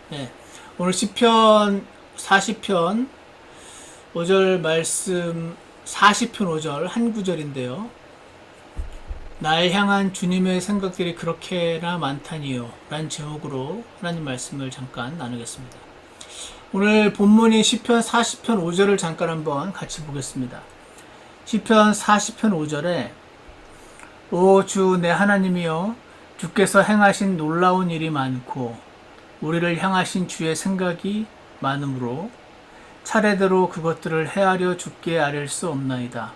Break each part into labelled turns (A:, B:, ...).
A: 네, 오늘 시편 40편 5절 말씀 40편 5절 한 구절인데요. 날 향한 주님의 생각들이 그렇게나 많다니요 라는 제목으로 하나님 말씀을 잠깐 나누겠습니다. 오늘 본문이 시편 40편 5절을 잠깐 한번 같이 보겠습니다. 시편 40편 5절에 오 주 내 하나님이여 주께서 행하신 놀라운 일이 많고 우리를 향하신 주의 생각이 많으므로 차례대로 그것들을 헤아려 주께 아뢰 수 없나이다.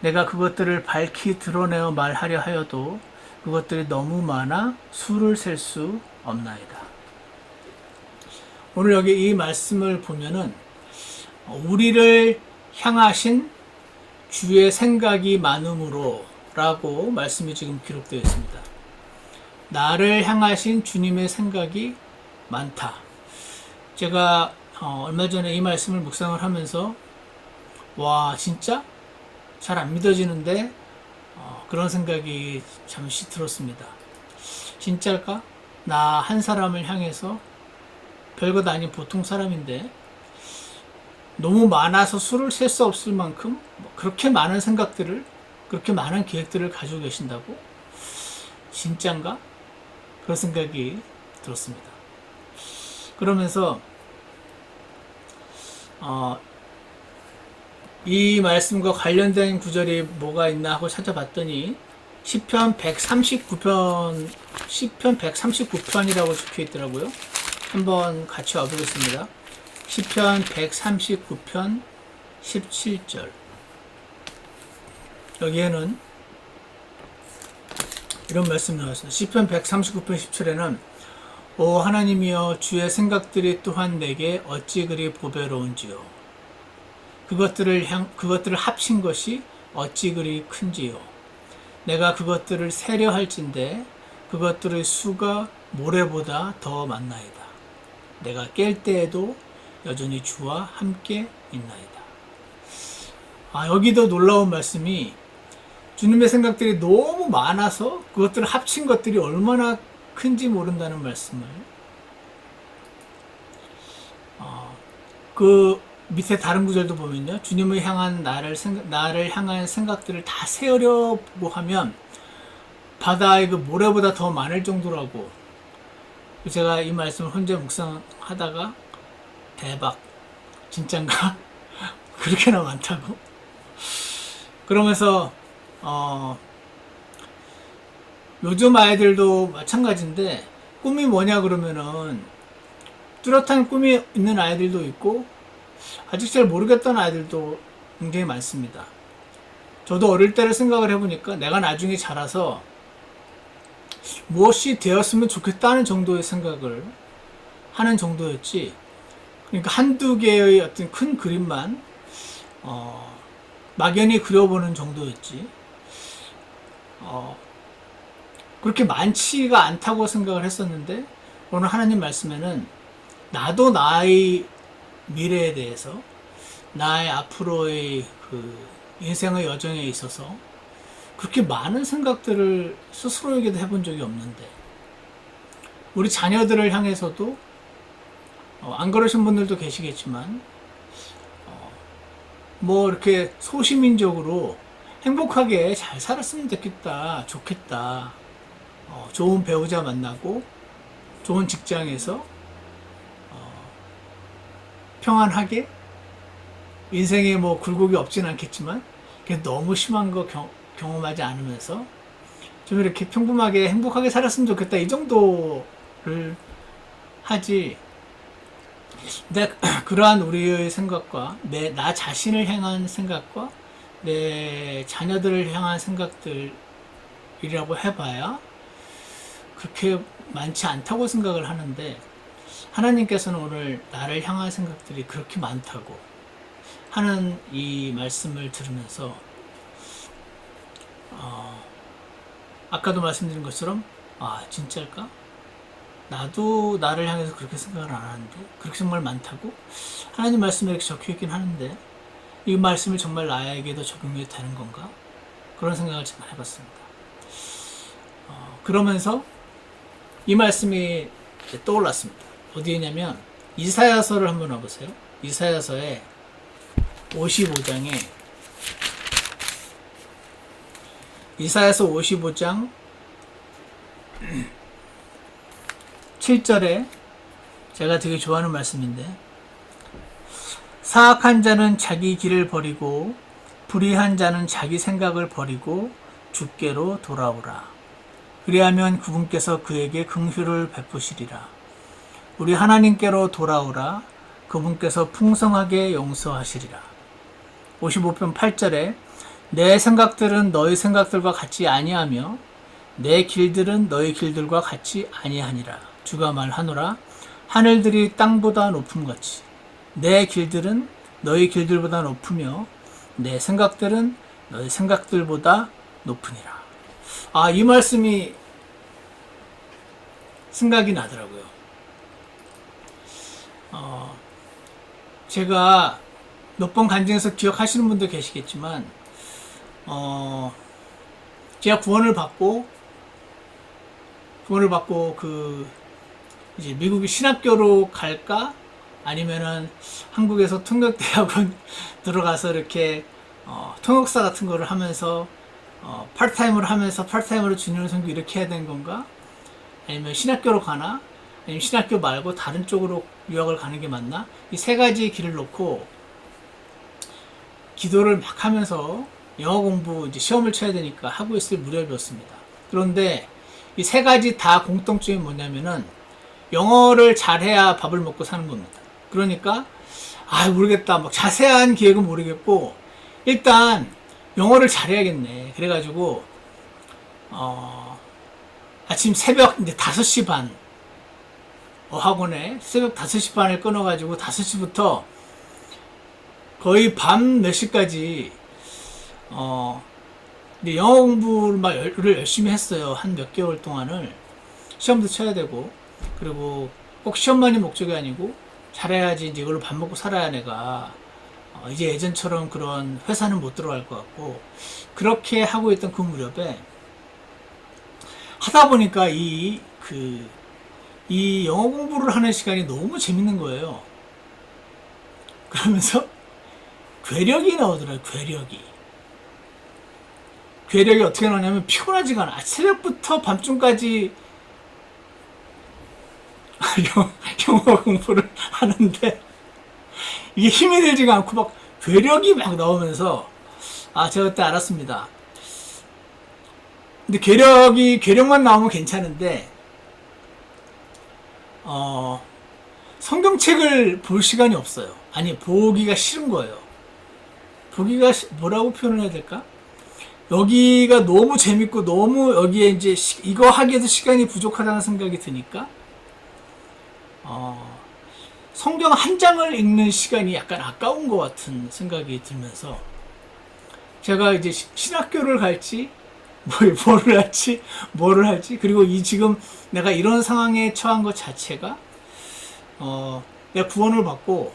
A: 내가 그것들을 밝히 드러내어 말하려 하여도 그것들이 너무 많아 수를 셀 수 없나이다. 오늘 여기 이 말씀을 보면은 우리를 향하신 주의 생각이 많으므로 라고 말씀이 지금 기록되어 있습니다. 나를 향하신 주님의 생각이 많다. 제가 얼마 전에 이 말씀을 묵상을 하면서 와 진짜 잘 안 믿어지는데 그런 생각이 잠시 들었습니다. 진짜일까? 나 한 사람을 향해서 별것 아닌 보통 사람인데 너무 많아서 수를 셀 수 없을 만큼 그렇게 많은 생각들을 그렇게 많은 계획들을 가지고 계신다고? 진짠가? 그런 생각이 들었습니다. 그러면서 이 말씀과 관련된 구절이 뭐가 있나 하고 찾아봤더니 시편 139편이라고 적혀 있더라고요. 한번 같이 와보겠습니다. 시편 139편 17절. 여기에는 이런 말씀이 나왔습니다. 시편 139편 17절에는 오 하나님이여 주의 생각들이 또한 내게 어찌 그리 보배로운지요. 그것들을 합친 것이 어찌 그리 큰지요. 내가 그것들을 세려 할진대 그것들의 수가 모래보다 더 많나이다. 내가 깰 때에도 여전히 주와 함께 있나이다. 여기도 놀라운 말씀이 주님의 생각들이 너무 많아서 그것들을 합친 것들이 얼마나 큰지 모른다는 말씀을 그 밑에 다른 구절도 보면요. 주님을 향한 나를 향한 생각들을 다 세어려고 하면 바다의 그 모래보다 더 많을 정도라고. 제가 이 말씀을 혼자 묵상하다가 대박 진짠가? 그렇게나 많다고? 그러면서 요즘 아이들도 마찬가지인데 꿈이 뭐냐 그러면은 뚜렷한 꿈이 있는 아이들도 있고 아직 잘 모르겠다는 아이들도 굉장히 많습니다. 저도 어릴 때를 생각을 해보니까 내가 나중에 자라서 무엇이 되었으면 좋겠다는 정도의 생각을 하는 정도였지, 그러니까 한두 개의 어떤 큰 그림만 막연히 그려보는 정도였지 그렇게 많지가 않다고 생각을 했었는데 오늘 하나님 말씀에는 나도 나의 미래에 대해서 나의 앞으로의 그 인생의 여정에 있어서 그렇게 많은 생각들을 스스로에게도 해본 적이 없는데 우리 자녀들을 향해서도 안 그러신 분들도 계시겠지만 뭐 이렇게 소시민적으로 행복하게 잘 살았으면 좋겠다. 좋은 배우자 만나고 좋은 직장에서 평안하게 인생에 뭐 굴곡이 없진 않겠지만 너무 심한 거 경험하지 않으면서 좀 이렇게 평범하게 행복하게 살았으면 좋겠다 이 정도를 하지. 근데 그러한 우리의 생각과 나 자신을 향한 생각과 내 자녀들을 향한 생각들이라고 해봐야 그렇게 많지 않다고 생각을 하는데 하나님께서는 오늘 나를 향한 생각들이 그렇게 많다고 하는 이 말씀을 들으면서 아까도 말씀드린 것처럼 진짜일까? 나도 나를 향해서 그렇게 생각을 안 하는데 그렇게 정말 많다고? 하나님 말씀에 이렇게 적혀있긴 하는데 이 말씀이 정말 나에게도 적용이 되는 건가? 그런 생각을 제가 해봤습니다. 그러면서 이 말씀이 떠올랐습니다. 어디냐면 이사야서를 한번 와보세요. 이사야서에 55장에 이사야서 55장 7절에 제가 되게 좋아하는 말씀인데, 사악한 자는 자기 길을 버리고 불의한 자는 자기 생각을 버리고 주께로 돌아오라. 그리하면 그분께서 그에게 긍휼을 베푸시리라. 우리 하나님께로 돌아오라. 그분께서 풍성하게 용서하시리라. 55편 8절에 내 생각들은 너희 생각들과 같이 아니하며 내 길들은 너희 길들과 같이 아니하니라. 주가 말하노라. 하늘들이 땅보다 높음같이 내 길들은 너희 길들보다 높으며 내 생각들은 너희 생각들보다 높으니라. 이 말씀이 생각이 나더라고요. 제가 몇 번 간증해서 기억하시는 분도 계시겠지만, 제가 구원을 받고 이제 미국의 신학교로 갈까? 아니면은 한국에서 통역대학원 들어가서 이렇게, 통역사 같은 거를 하면서, 파트타임으로 하면서 파트타임으로 주님을 섬기고 이렇게 해야 되는 건가? 아니면 신학교로 가나? 아니면 신학교 말고 다른 쪽으로 유학을 가는 게 맞나? 이 세 가지 길을 놓고 기도를 막 하면서 영어 공부 이제 시험을 쳐야 되니까 하고 있을 무렵이었습니다. 그런데 이 세 가지 다 공통점이 뭐냐면은 영어를 잘해야 밥을 먹고 사는 겁니다. 그러니까 모르겠다. 막 자세한 계획은 모르겠고 일단 영어를 잘해야겠네. 그래가지고 아침 새벽 이제 5시 반 학원에 새벽 5시 반을 끊어가지고 5시부터 거의 밤 몇 시까지 이제 영어 공부를 열심히 했어요. 한 몇 개월 동안을. 시험도 쳐야 되고, 그리고 꼭 시험만이 목적이 아니고 잘해야지 이제 이걸로 밥 먹고 살아야 내가 이제 예전처럼 그런 회사는 못 들어갈 것 같고, 그렇게 하고 있던 그 무렵에 하다 보니까 이 영어 공부를 하는 시간이 너무 재밌는 거예요. 그러면서 괴력이 나오더라고요. 괴력이 어떻게 나오냐면 피곤하지가 않아. 새벽부터 밤중까지 영어 공부를 하는데 이게 힘이 들지가 않고 막 괴력이 막 나오면서 제가 그때 알았습니다. 근데 괴력만 나오면 괜찮은데 성경책을 볼 시간이 없어요. 아니, 보기가 싫은 거예요. 뭐라고 표현을 해야 될까? 여기가 너무 재밌고 너무 여기에 이제 이거 하기에도 시간이 부족하다는 생각이 드니까 성경 한 장을 읽는 시간이 약간 아까운 것 같은 생각이 들면서 제가 이제 신학교를 갈지 뭐를 할지 그리고 지금 내가 이런 상황에 처한 것 자체가 내가 구원을 받고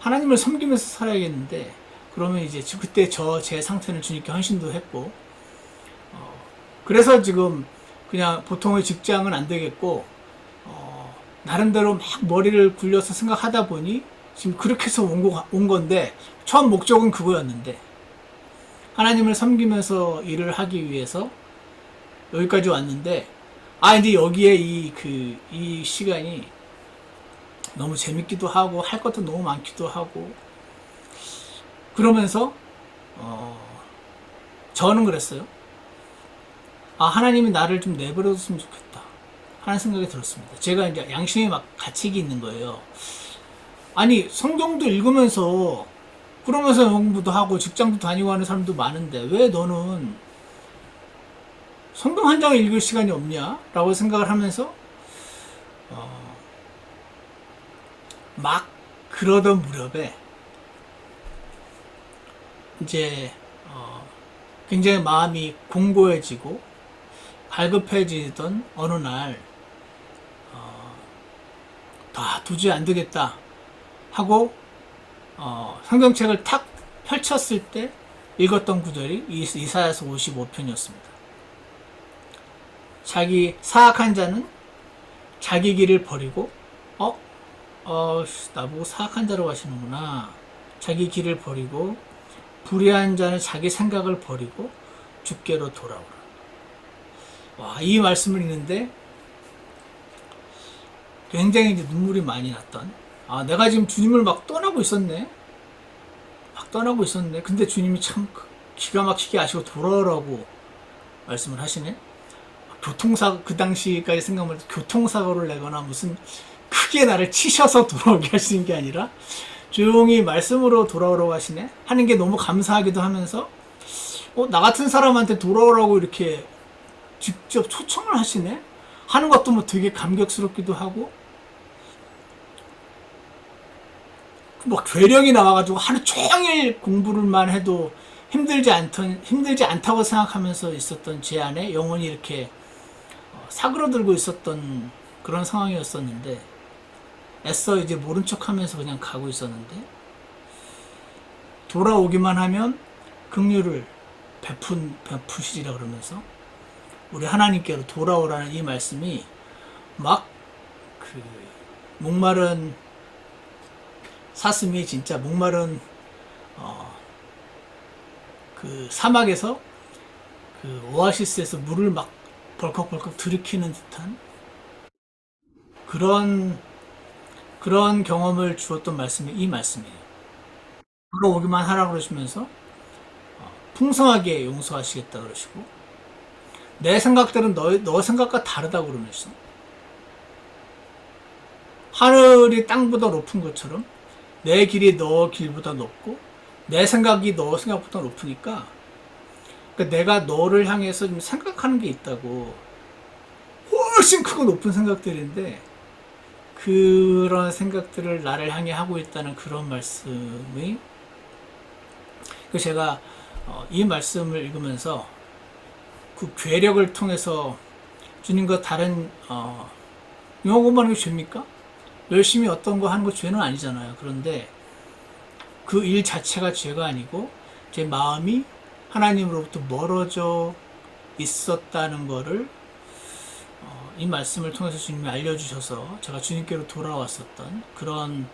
A: 하나님을 섬기면서 살아야겠는데, 그러면 이제 그때 제 상태는 주님께 헌신도 했고, 그래서 지금 그냥 보통의 직장은 안 되겠고, 나름대로 막 머리를 굴려서 생각하다 보니 지금 그렇게 해서 온 건데, 처음 목적은 그거였는데, 하나님을 섬기면서 일을 하기 위해서 여기까지 왔는데, 이제 여기에 이 시간이 너무 재밌기도 하고, 할 것도 너무 많기도 하고, 그러면서, 저는 그랬어요. 하나님이 나를 좀 내버려뒀으면 좋겠다 하는 생각이 들었습니다. 제가 이제 양심에 막 가책이 있는 거예요. 아니, 성경도 읽으면서, 그러면서 공부도 하고, 직장도 다니고 하는 사람도 많은데, 왜 너는 성경 한 장을 읽을 시간이 없냐? 라고 생각을 하면서, 막 그러던 무렵에, 이제, 굉장히 마음이 공고해지고, 갈급해지던 어느 날, 도저히 안 되겠다 하고, 성경책을 탁 펼쳤을 때 읽었던 구절이 이사야서 55편이었습니다. 사악한 자는 자기 길을 버리고, 나보고 사악한 자라고 하시는구나. 자기 길을 버리고 불의한 자는 자기 생각을 버리고 주께로 돌아오라. 와, 이 말씀을 읽는데 굉장히 이제 눈물이 많이 났던, 내가 지금 주님을 막 떠나고 있었네. 막 떠나고 있었네. 근데 주님이 참 기가 막히게 아시고 돌아오라고 말씀을 하시네. 그 당시까지 생각하면 교통사고를 내거나 무슨 크게 나를 치셔서 돌아오게 하시는 게 아니라 조용히 말씀으로 돌아오라고 하시네. 하는 게 너무 감사하기도 하면서, 나 같은 사람한테 돌아오라고 이렇게 직접 초청을 하시네. 하는 것도 뭐 되게 감격스럽기도 하고, 뭐 괴력이 나와가지고 하루 종일 공부를만 해도 힘들지 않다고 생각하면서 있었던 제 안에 영혼이 이렇게 사그러들고 있었던 그런 상황이었었는데, 애써 이제 모른 척 하면서 그냥 가고 있었는데, 돌아오기만 하면 긍휼을 베푸시리라 그러면서 우리 하나님께로 돌아오라는 이 말씀이 막 그 목마른 사슴이 진짜 목마른 그 사막에서 그 오아시스에서 물을 막 벌컥벌컥 들이키는 듯한 그런 경험을 주었던 말씀이 이 말씀이에요. 돌아오기만 하라 그러시면서 풍성하게 용서하시겠다 그러시고, 내 생각들은 너 생각과 다르다고 그러면서 하늘이 땅보다 높은 것처럼 내 길이 너 길보다 높고 내 생각이 너 생각보다 높으니까, 그러니까 내가 너를 향해서 좀 생각하는 게 있다고. 훨씬 크고 높은 생각들인데 그런 생각들을 나를 향해 하고 있다는 그런 말씀이, 제가 이 말씀을 읽으면서 그 괴력을 통해서 주님과 다른 영어 공부하는 게 죄입니까? 열심히 어떤 거 하는 거 죄는 아니잖아요. 그런데 그 일 자체가 죄가 아니고 제 마음이 하나님으로부터 멀어져 있었다는 거를 이 말씀을 통해서 주님이 알려주셔서 제가 주님께로 돌아왔었던 그런,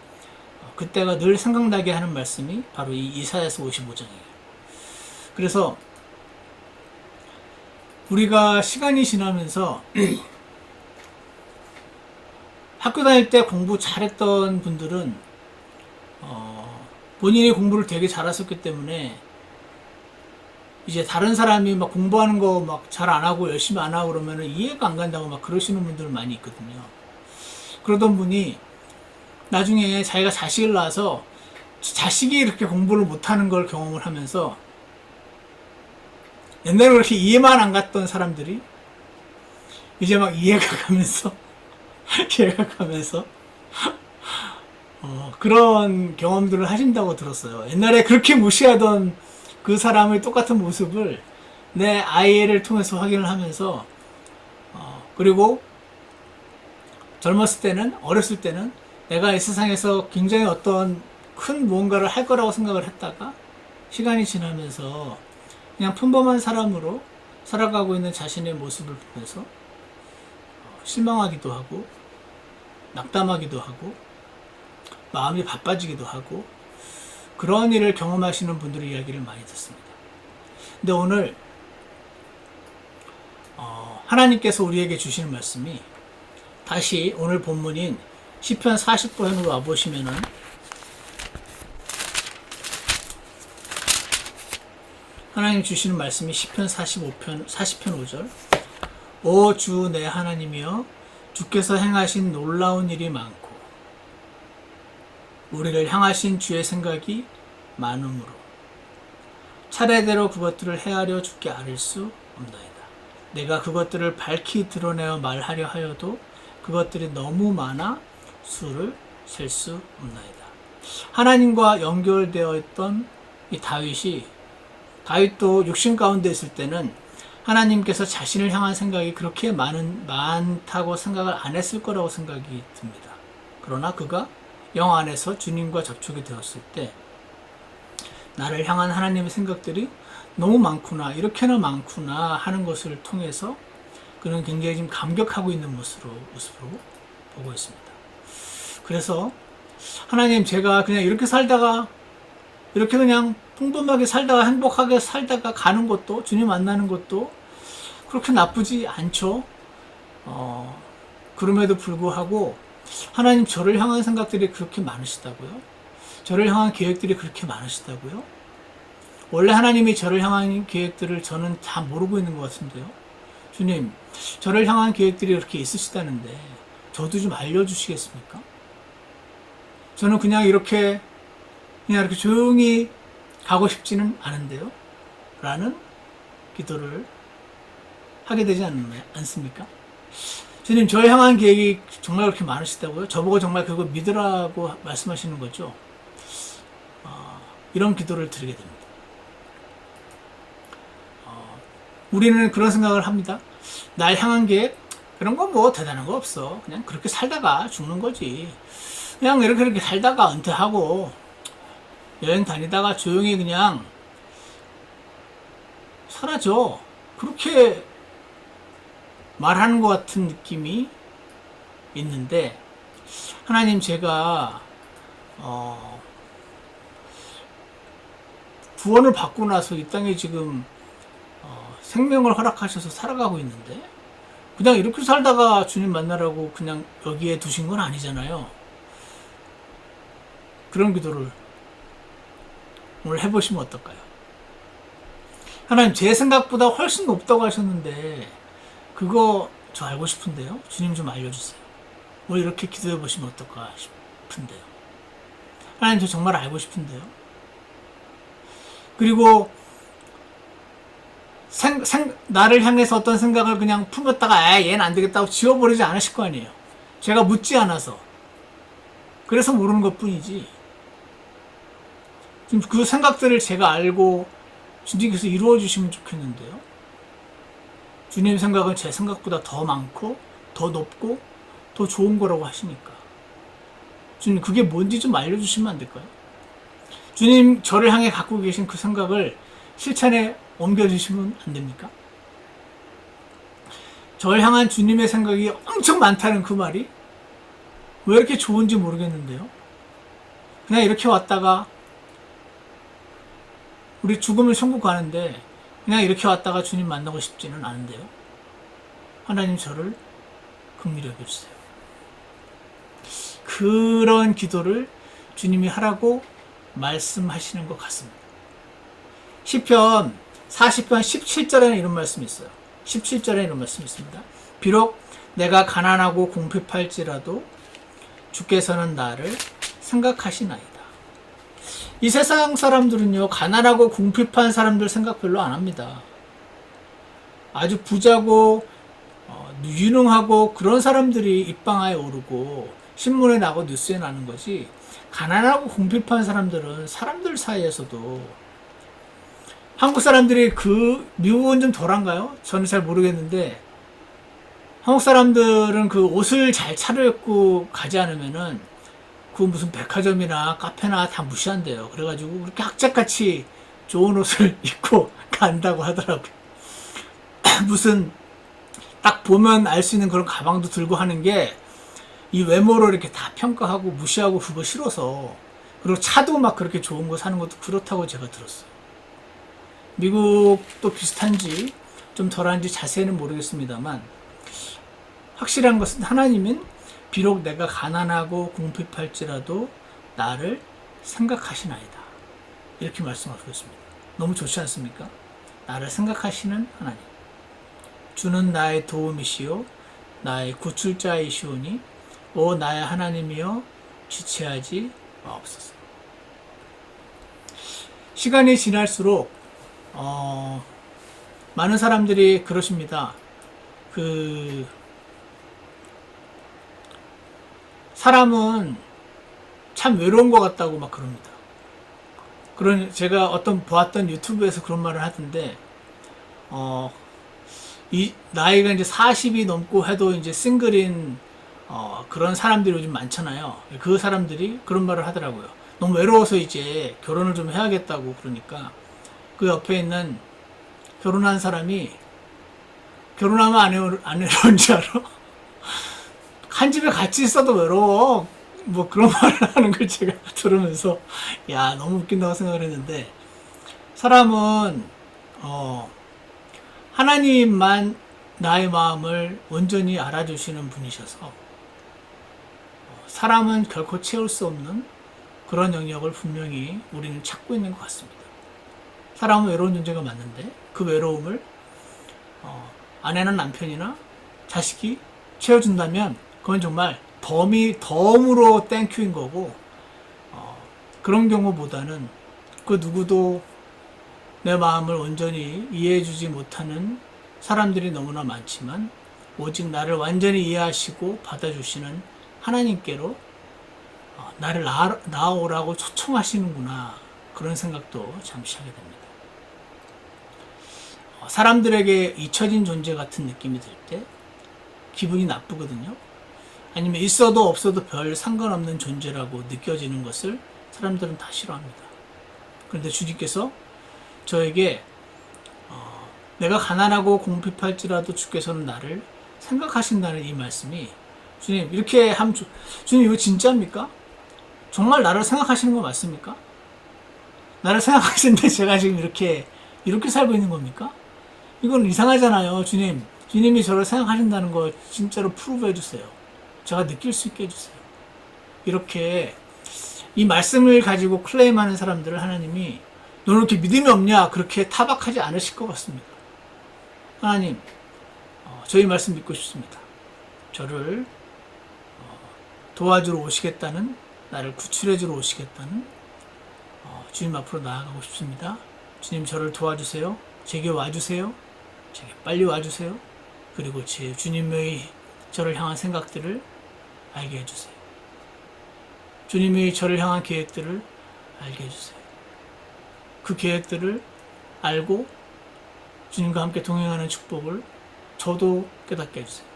A: 그때가 늘 생각나게 하는 말씀이 바로 이 이사야서 55장이에요. 그래서 우리가 시간이 지나면서 학교 다닐 때 공부 잘했던 분들은 본인이 공부를 되게 잘했었기 때문에 이제 다른 사람이 막 공부하는 거 막 잘 안 하고 열심히 안 하고 그러면은 이해가 안 간다고 막 그러시는 분들 많이 있거든요. 그러던 분이 나중에 자기가 자식을 낳아서 자식이 이렇게 공부를 못하는 걸 경험을 하면서, 옛날에 그렇게 이해만 안 갔던 사람들이 이제 막 이해가 가면서 이해가 가면서 그런 경험들을 하신다고 들었어요. 옛날에 그렇게 무시하던 그 사람의 똑같은 모습을 내 아이를 통해서 확인을 하면서, 그리고 젊었을 때는, 어렸을 때는 내가 이 세상에서 굉장히 어떤 큰 무언가를 할 거라고 생각을 했다가 시간이 지나면서 그냥 평범한 사람으로 살아가고 있는 자신의 모습을 보면서 실망하기도 하고 낙담하기도 하고 마음이 바빠지기도 하고 그런 일을 경험하시는 분들의 이야기를 많이 듣습니다. 근데 오늘 하나님께서 우리에게 주시는 말씀이, 다시 오늘 본문인 시편 40편으로 와보시면은 하나님 주시는 말씀이 시편 40편 5절, 오 주 내 하나님이여, 주께서 행하신 놀라운 일이 많고 우리를 향하신 주의 생각이 많으므로 차례대로 그것들을 헤아려 주께 아릴 수 없나이다. 내가 그것들을 밝히 드러내어 말하려 하여도 그것들이 너무 많아 수를 셀 수 없나이다. 하나님과 연결되어 있던 이 다윗도 육신 가운데 있을 때는 하나님께서 자신을 향한 생각이 그렇게 많다고 생각을 안 했을 거라고 생각이 듭니다. 그러나 그가 영 안에서 주님과 접촉이 되었을 때 나를 향한 하나님의 생각들이 너무 많구나, 이렇게나 많구나 하는 것을 통해서 그는 굉장히 지금 감격하고 있는 모습으로 보고 있습니다. 그래서 하나님, 제가 그냥 이렇게 살다가, 이렇게 그냥 평범하게 살다가 행복하게 살다가 가는 것도, 주님 만나는 것도 그렇게 나쁘지 않죠. 그럼에도 불구하고 하나님, 저를 향한 생각들이 그렇게 많으시다고요? 저를 향한 계획들이 그렇게 많으시다고요? 원래 하나님이 저를 향한 계획들을 저는 다 모르고 있는 것 같은데요. 주님, 저를 향한 계획들이 그렇게 있으시다는데 저도 좀 알려주시겠습니까? 저는 그냥 이렇게 조용히 가고 싶지는 않은데요. 라는 기도를 하게 되지 않습니까? 주님, 저를 향한 계획이 정말 그렇게 많으시다고요? 저보고 정말 그거 믿으라고 말씀하시는 거죠? 이런 기도를 드리게 됩니다. 우리는 그런 생각을 합니다. 날 향한 계획? 그런 건 뭐 대단한 거 없어. 그냥 그렇게 살다가 죽는 거지. 그냥 이렇게 살다가 은퇴하고 여행 다니다가 조용히 그냥 사라져. 그렇게 말하는 것 같은 느낌이 있는데, 하나님, 제가 구원을 받고 나서 이 땅에 지금 생명을 허락하셔서 살아가고 있는데, 그냥 이렇게 살다가 주님 만나라고 그냥 여기에 두신 건 아니잖아요. 그런 기도를 오늘 해보시면 어떨까요? 하나님, 제 생각보다 훨씬 높다고 하셨는데 그거 저 알고 싶은데요. 주님 좀 알려주세요. 오늘 이렇게 기도해 보시면 어떨까 싶은데요. 하나님, 저 정말 알고 싶은데요. 그리고 나를 향해서 어떤 생각을 그냥 품었다가 얘는 안 되겠다고 지워버리지 않으실 거 아니에요. 제가 묻지 않아서. 그래서 모르는 것 뿐이지. 좀 그 생각들을 제가 알고 주님께서 이루어 주시면 좋겠는데요. 주님 생각은 제 생각보다 더 많고 더 높고 더 좋은 거라고 하시니까. 주님, 그게 뭔지 좀 알려주시면 안 될까요? 주님, 저를 향해 갖고 계신 그 생각을 실천에 옮겨주시면 안 됩니까? 저를 향한 주님의 생각이 엄청 많다는 그 말이 왜 이렇게 좋은지 모르겠는데요. 그냥 이렇게 왔다가 우리 죽음을 천국 가는데 그냥 이렇게 왔다가 주님 만나고 싶지는 않은데요. 하나님, 저를 긍휼히 여겨주세요. 그런 기도를 주님이 하라고 말씀하시는 것 같습니다. 시편 40편 17절에는 이런 말씀이 있어요. 17절에 이런 말씀이 있습니다. 비록 내가 가난하고 궁핍할지라도 주께서는 나를 생각하시나이다. 이 세상 사람들은요, 가난하고 궁핍한 사람들 생각 별로 안 합니다. 아주 부자고 유능하고 그런 사람들이 입방아에 오르고 신문에 나고 뉴스에 나는 거지, 가난하고 궁핍한 사람들은 사람들 사이에서도, 한국 사람들이 미국은 좀 덜한가요? 저는 잘 모르겠는데, 한국 사람들은 그 옷을 잘 차려입고 가지 않으면은 그 무슨 백화점이나 카페나 다 무시한대요. 그래가지고 그렇게 학자같이 좋은 옷을 입고 간다고 하더라고요. 무슨 딱 보면 알 수 있는 그런 가방도 들고 하는 게 이 외모를 이렇게 다 평가하고 무시하고 그거 싫어서. 그리고 차도 막 그렇게 좋은 거 사는 것도 그렇다고 제가 들었어요. 미국도 비슷한지 좀 덜한지 자세히는 모르겠습니다만, 확실한 것은 하나님은 비록 내가 가난하고 궁핍할지라도 나를 생각하시나이다. 이렇게 말씀하고 있습니다. 너무 좋지 않습니까? 나를 생각하시는 하나님. 주는 나의 도움이시요 나의 구출자이시오니 오 나의 하나님이여 지체하지 마옵소서. 시간이 지날수록 많은 사람들이 그러십니다. 사람은 참 외로운 것 같다고 막 그럽니다. 제가 보았던 유튜브에서 그런 말을 하던데, 이 나이가 이제 40이 넘고 해도 이제 싱글인 그런 사람들이 요즘 많잖아요. 그 사람들이 그런 말을 하더라고요. 너무 외로워서 이제 결혼을 좀 해야겠다고. 그러니까 그 옆에 있는 결혼한 사람이, 결혼하면 안 외로운 줄 알아? 한 집에 같이 있어도 외로워. 뭐 그런 말을 하는 걸 제가 들으면서 야 너무 웃긴다고 생각을 했는데 사람은 하나님만 나의 마음을 온전히 알아주시는 분이셔서 사람은 결코 채울 수 없는 그런 영역을 분명히 우리는 찾고 있는 것 같습니다. 사람은 외로운 존재가 맞는데 그 외로움을 아내나 남편이나 자식이 채워준다면 그건 정말 덤으로 땡큐인 거고 그런 경우보다는 그 누구도 내 마음을 온전히 이해해주지 못하는 사람들이 너무나 많지만 오직 나를 완전히 이해하시고 받아주시는 하나님께로 나를 나아오라고 초청하시는구나 그런 생각도 잠시 하게 됩니다. 사람들에게 잊혀진 존재 같은 느낌이 들 때 기분이 나쁘거든요. 아니면 있어도 없어도 별 상관없는 존재라고 느껴지는 것을 사람들은 다 싫어합니다. 그런데 주님께서 저에게 내가 가난하고 궁핍할지라도 주께서는 나를 생각하신다는 이 말씀이 주님 이렇게 하면 주님 이거 진짜입니까? 정말 나를 생각하시는 거 맞습니까? 나를 생각하시는데 제가 지금 이렇게 살고 있는 겁니까? 이건 이상하잖아요. 주님이 저를 생각하신다는 거 진짜로 프루브 해주세요. 제가 느낄 수 있게 해주세요. 이렇게 이 말씀을 가지고 클레임하는 사람들을 하나님이 너는 이렇게 믿음이 없냐 그렇게 타박하지 않으실 것 같습니다. 하나님 저희 말씀 믿고 싶습니다. 저를 도와주러 오시겠다는 나를 구출해주러 오시겠다는 주님 앞으로 나아가고 싶습니다. 주님 저를 도와주세요. 제게 와주세요. 제게 빨리 와주세요. 그리고 제 주님의 저를 향한 생각들을 알게 해주세요. 주님의 저를 향한 계획들을 알게 해주세요. 그 계획들을 알고 주님과 함께 동행하는 축복을 저도 깨닫게 해주세요.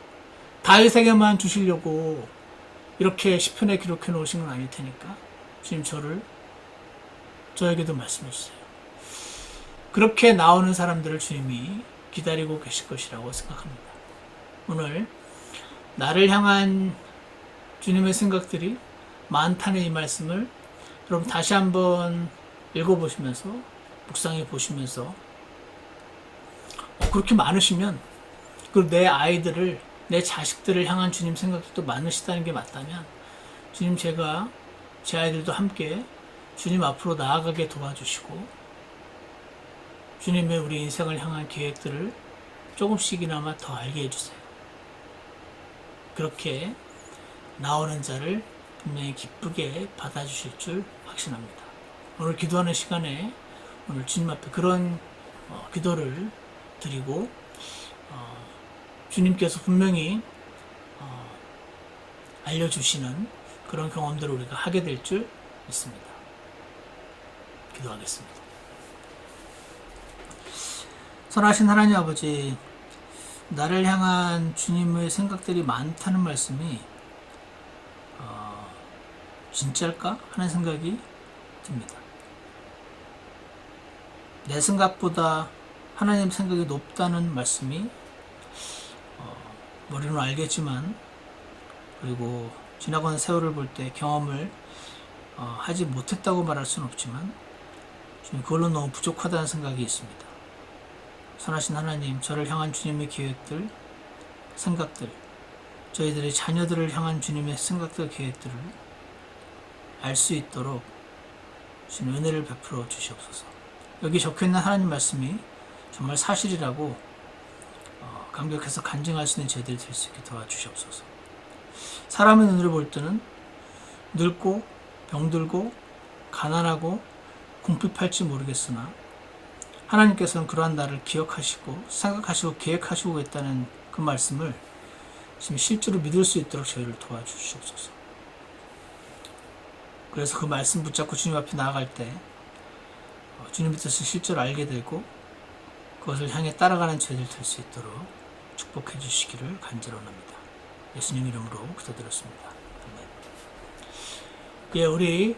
A: 다윗에게만 주시려고 이렇게 시편에 기록해 놓으신 건 아닐 테니까 주님 저에게도 말씀해 주세요. 그렇게 나오는 사람들을 주님이 기다리고 계실 것이라고 생각합니다. 오늘 나를 향한 주님의 생각들이 많다는 이 말씀을 여러분 다시 한번 읽어보시면서 묵상해 보시면서 그렇게 많으시면 그리고 내 아이들을 내 자식들을 향한 주님 생각도 많으시다는 게 맞다면 주님 제가 제 아이들도 함께 주님 앞으로 나아가게 도와주시고 주님의 우리 인생을 향한 계획들을 조금씩이나마 더 알게 해주세요. 그렇게 나오는 자를 분명히 기쁘게 받아주실 줄 확신합니다. 오늘 기도하는 시간에 오늘 주님 앞에 그런 기도를 드리고 주님께서 분명히 알려주시는 그런 경험들을 우리가 하게 될 줄 믿습니다. 기도하겠습니다. 선하신 하나님 아버지, 나를 향한 주님의 생각들이 많다는 말씀이 진짜일까 하는 생각이 듭니다. 내 생각보다 하나님 생각이 높다는 말씀이 머리로는 알겠지만 그리고 지나가는 세월을 볼 때 경험을 하지 못했다고 말할 수는 없지만 그걸로 너무 부족하다는 생각이 있습니다. 선하신 하나님, 저를 향한 주님의 계획들, 생각들, 저희들의 자녀들을 향한 주님의 생각들, 계획들을 알 수 있도록 주님 은혜를 베풀어 주시옵소서. 여기 적혀있는 하나님 말씀이 정말 사실이라고 감격해서 간증할 수 있는 저희들이 될 수 있게 도와주시옵소서. 사람의 눈으로 볼 때는 늙고 병들고 가난하고 궁핍할지 모르겠으나 하나님께서는 그러한 나를 기억하시고 생각하시고 계획하시고 있다는 그 말씀을 지금 실제로 믿을 수 있도록 저희를 도와주시옵소서. 그래서 그 말씀 붙잡고 주님 앞에 나아갈 때 주님의 뜻을 실제로 알게 되고 그것을 향해 따라가는 저희들 될 수 있도록 축복해 주시기를 간절히 원합니다. 예수님 이름으로 기도드렸습니다. 아멘. 예, 우리